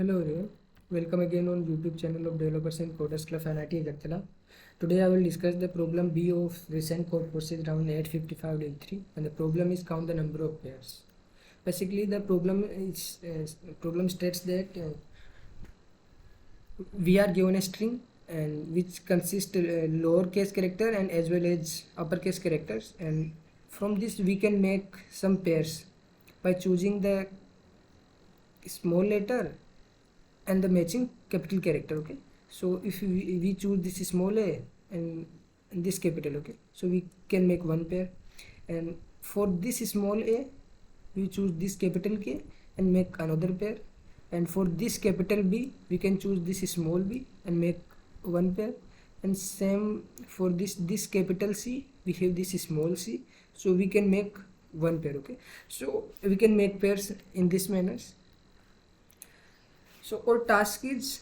Hello everyone, welcome again on YouTube channel of Developers and Coders Club NIT Agartala. Today I will discuss the problem B of recent code courses round 855 day 3, and the problem is count the number of pairs. Basically the problem states that we are given a string and which consists lowercase character and as well as uppercase characters, and from this we can make some pairs by choosing the small letter and the matching capital character. Okay, so if we choose this small a and this capital, okay, so we can make one pair, and for this small a we choose this capital K and make another pair, and for this capital B we can choose this small b and make one pair, and same for this capital C we have this small c, so we can make one pair. Okay, so we can make pairs in this manner. So our task is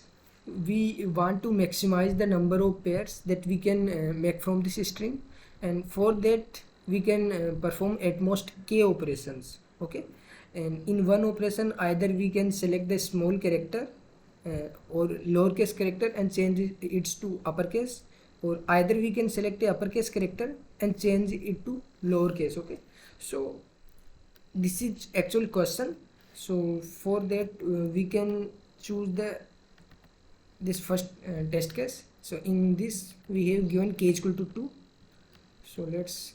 we want to maximize the number of pairs that we can make from this string, and for that we can perform at most k operations. Okay, and in one operation either we can select the small character or lowercase character and change it to uppercase, or either we can select the uppercase character and change it to lowercase. Okay, so this is actual question. So for that we can choose this first test case. So in this we have given k equal to 2. So let's,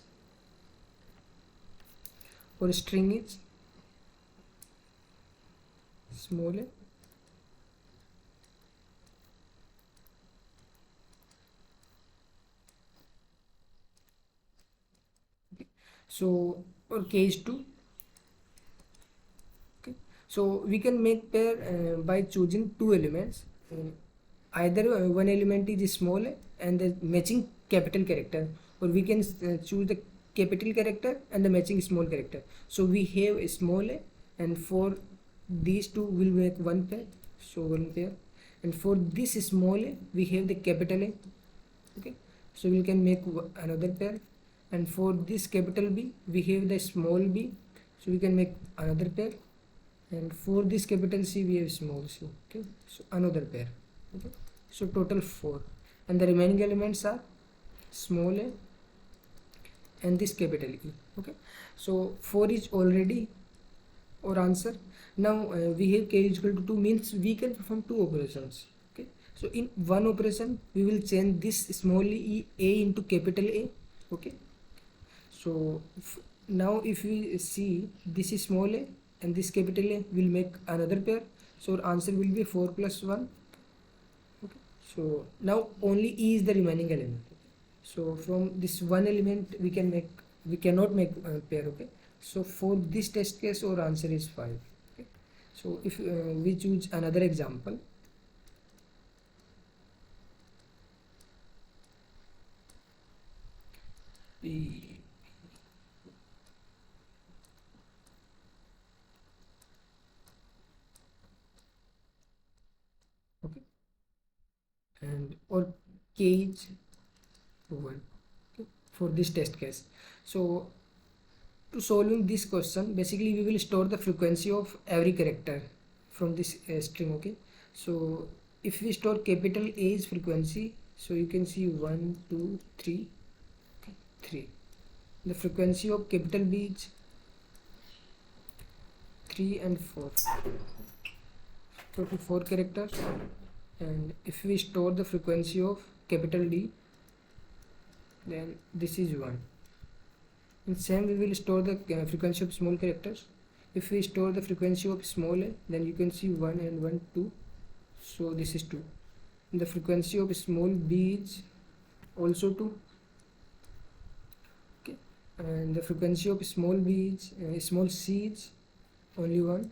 our string is small a, so our k is 2. Okay, so we can make pair by choosing two elements. Either one element is small a and the matching capital character, or we can choose the capital character and the matching small character. So we have a small a, and for these two will make one pair, so one pair, and for this small a we have the capital A. Okay, so we can make another pair, and for this capital B we have the small b, so we can make another pair, and for this capital C we have small c. Okay, so another pair. Okay, so total 4, and the remaining elements are small a and this capital E. Okay, so 4 is already our answer. Now we have k is equal to 2, means we can perform two operations. Okay, so in one operation we will change this small e a into capital A. Okay, so now if we see this is small a and this capital A will make another pair, so our answer will be 4 plus 1. Okay, so now only E is the remaining element. So from this one element we cannot make a pair. Okay, so for this test case our answer is 5. Okay, so if we choose another example, P, okay, and or k is 1. Okay, for this test case. So to solving this question, basically we will store the frequency of every character from this string. Okay, so if we store capital A is frequency, so you can see 1 2 3, okay, 3. The frequency of capital B is 3 and 4, total 4 characters. And if we store the frequency of capital D, then this is 1. In same we will store the frequency of small characters. If we store the frequency of small a, then you can see 1 and 1 2, so this is 2. And the frequency of small b is also 2. Okay, and the frequency of small b is small c is only 1,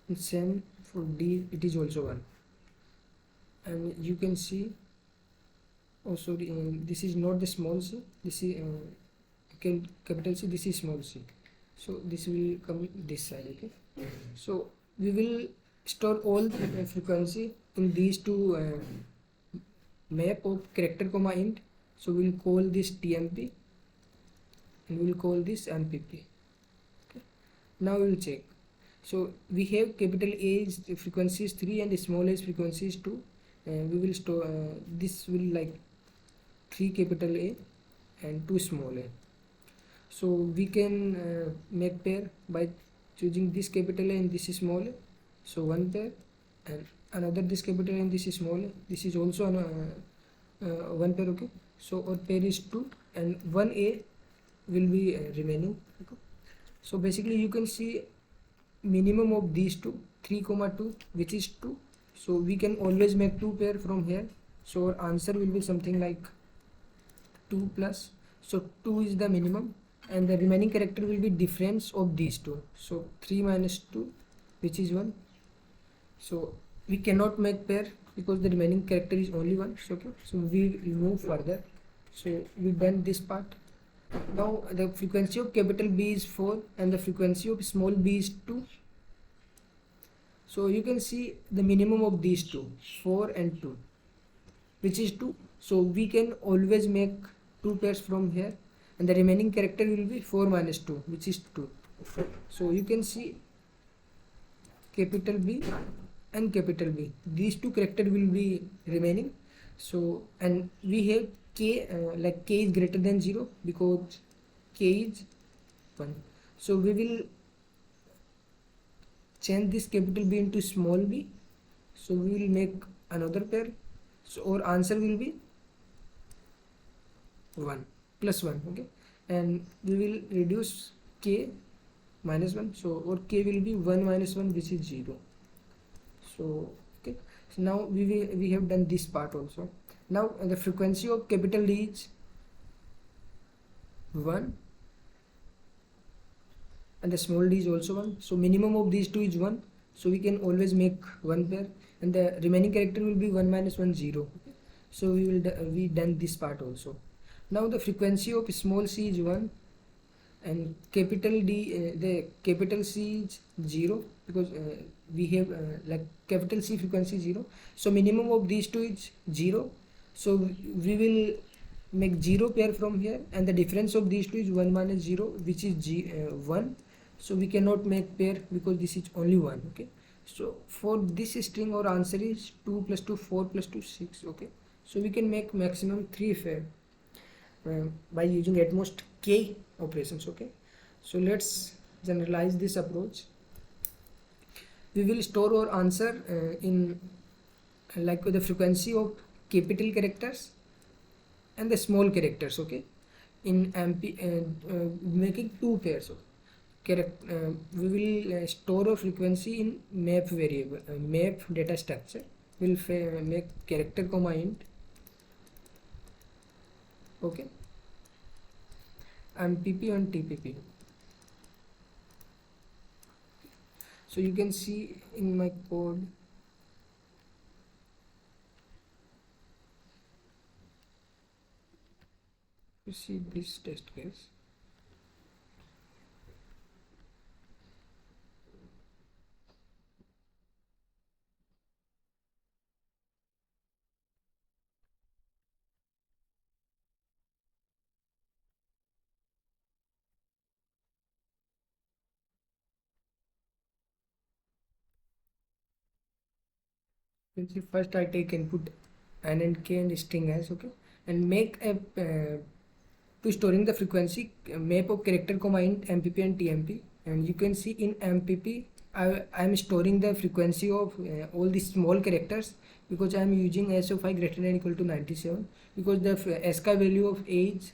and same for d, it is also 1. And you can see also this is not the small c, this is capital C, this is small c, so this will come this side. Okay, so we will store all the frequency in these two map of character comma int. So we will call this tmp and we will call this mpp. Okay, now we will check. So we have capital A is frequency is 3 and small a is frequency is 2. We will store this will like 3 capital A and 2 small a. So we can make pair by choosing this capital A and this is small a. So one pair, and another this capital A and this is small a. This is also one pair. Okay. So our pair is 2 and 1A will be remaining. Okay. So basically you can see minimum of these two, 3 comma 2, which is 2. So we can always make 2 pair from here. So our answer will be something like 2 plus. So 2 is the minimum and the remaining character will be difference of these two. So 3 minus 2, which is 1. So we cannot make pair because the remaining character is only 1. So, okay. So we move further. So we done this part. Now the frequency of capital B is 4 and the frequency of small b is 2. So you can see the minimum of these two, 4 and 2, which is 2. So we can always make 2 pairs from here and the remaining character will be 4 minus 2, which is 2. So you can see capital B and capital B. These two characters will be remaining. So and we have k like k is greater than 0 because k is 1. So we will change this capital B into small b. So we will make another pair. So our answer will be 1 plus 1. Okay, and we will reduce k minus 1. So our k will be 1 minus 1, which is 0. So okay, so now we have done this part also. Now the frequency of capital D is 1 and the small d is also 1. So minimum of these two is 1. So we can always make 1 pair and the remaining character will be 1 minus 1, 0. Okay. So we done this part also. Now the frequency of small c is 1 and capital D the capital C is 0 because we have like capital C frequency 0. So minimum of these two is 0. So we will make 0 pair from here and the difference of these two is 1 minus 0, which is 1. So we cannot make pair because this is only 1. Okay, so for this string our answer is 2 plus 2 4 plus 2 6. Okay, so we can make maximum 3 pair by using at most k operations. Okay, so let's generalize this approach. We will store our answer in like the frequency of capital characters and the small characters. Okay, in making 2 pairs. We will store a frequency in map variable, map data structure. We'll make character comma int. Okay, MPP and TPP. So you can see in my code you see this test case. You can see first I take input n and k and string as. Okay, and make a to storing the frequency map of character comma int MPP and TMP. And you can see in MPP I am storing the frequency of all the small characters because I am using s of I greater than or equal to 97 because the ASCII value of a is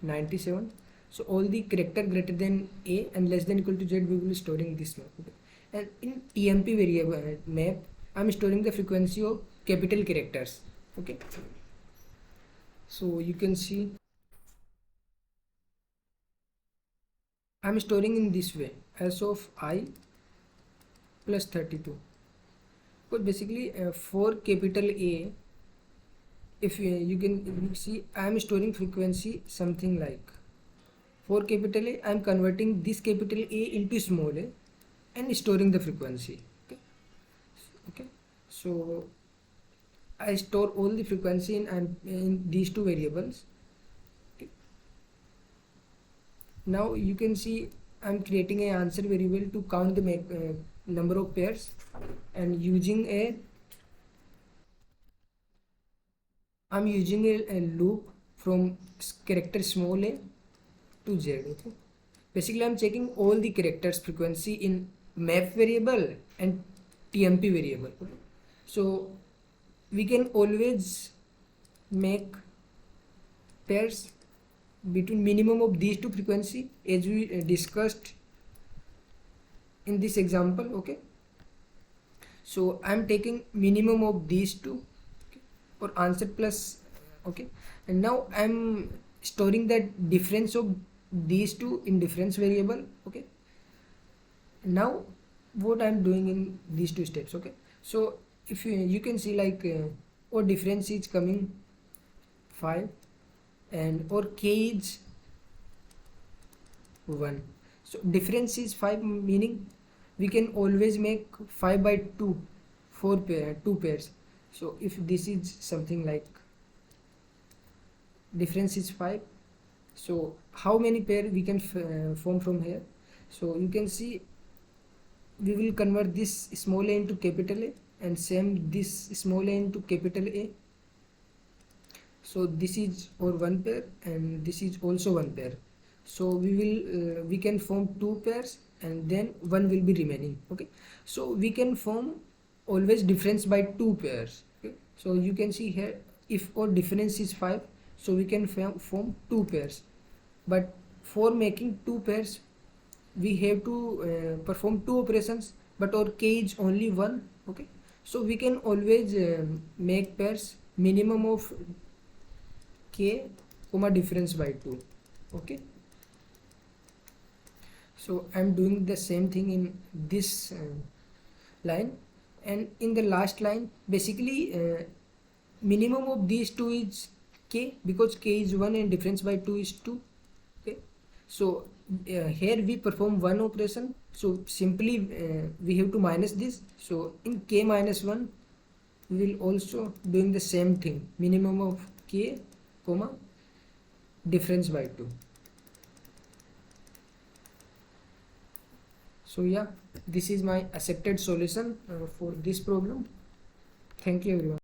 97. So all the character greater than a and less than or equal to z we will be storing this map. Okay. And in TMP variable map I am storing the frequency of capital characters. Okay, so you can see I am storing in this way s of I plus 32. But basically for capital A, if you can see I am storing frequency something like for capital A I am converting this capital A into small a and storing the frequency. Okay, so I store all the frequency in these two variables. Okay. Now you can see I'm creating a answer variable to count the number of pairs, and I'm using a loop from character small a to z. Okay, basically I'm checking all the characters frequency in map variable and tmp variable. Okay? So we can always make pairs between minimum of these two frequency, as we discussed in this example. Okay, so I'm taking minimum of these two, okay, or answer plus. Okay, and now I'm storing that difference of these two in difference variable. Okay, now what I'm doing in these two steps. Okay, so if you can see like or difference is coming 5 and or k is 1. So difference is 5, meaning we can always make 5 by 2 2 pairs. So if this is something like difference is 5, so how many pair we can form from here? So you can see we will convert this small a into capital A, and same this small a into capital A. So this is or one pair, and this is also one pair. So we can form 2 pairs, and then one will be remaining. Okay, so we can form always difference by 2 pairs. Okay, so you can see here, if our difference is 5, so we can form 2 pairs, but for making 2 pairs we have to perform 2 operations, but our k is only 1. Okay, so we can always make pairs minimum of k comma difference by 2. Okay, so I'm doing the same thing in this line, and in the last line basically minimum of these two is k, because k is 1 and difference by 2 is 2. Okay, so here we perform one operation, so simply we have to minus this. So in k minus 1 we will also doing the same thing, minimum of k comma difference by 2. So yeah, this is my accepted solution for this problem. Thank you everyone.